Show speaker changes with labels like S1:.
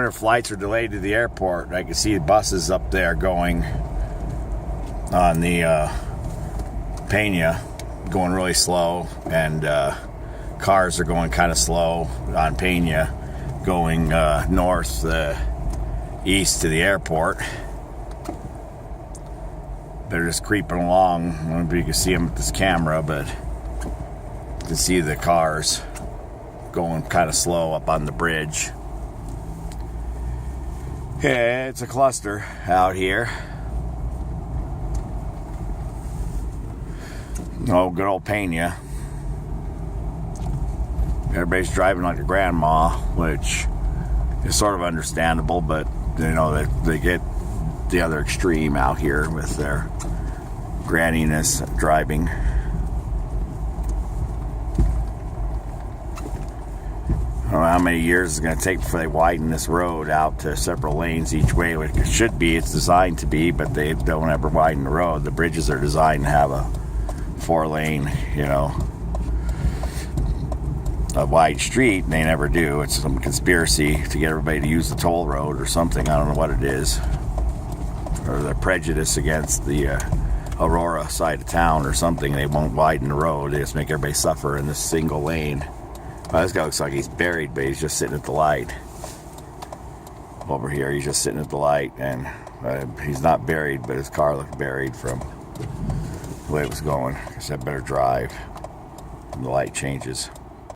S1: their flights are delayed to the airport. I can see buses up there going on the Pena, going really slow, and cars are going kind of slow on Pena, going north east to the airport. They're just creeping along. I don't know if you can see them with this camera, but you can see the cars going kind of slow up on the bridge. Yeah, it's a cluster out here. Oh, good old Pena. Everybody's driving like a grandma, which is sort of understandable, but you know, they get the other extreme out here with their granniness driving. I don't know how many years it's going to take before they widen this road out to several lanes each way, which it should be. It's designed to be, but they don't ever widen the road. The bridges are designed to have a 4-lane, you know, a wide street, and they never do. It's some conspiracy to get everybody to use the toll road or something. I don't know what it is. Or the prejudice against the Aurora side of town or something. They won't widen the road. They just make everybody suffer in this single lane. Well, this guy looks like he's buried, but he's just sitting at the light. Over here, he's just sitting at the light, and he's not buried, but his car looked buried from the way it was going. I guess I better drive when the light changes.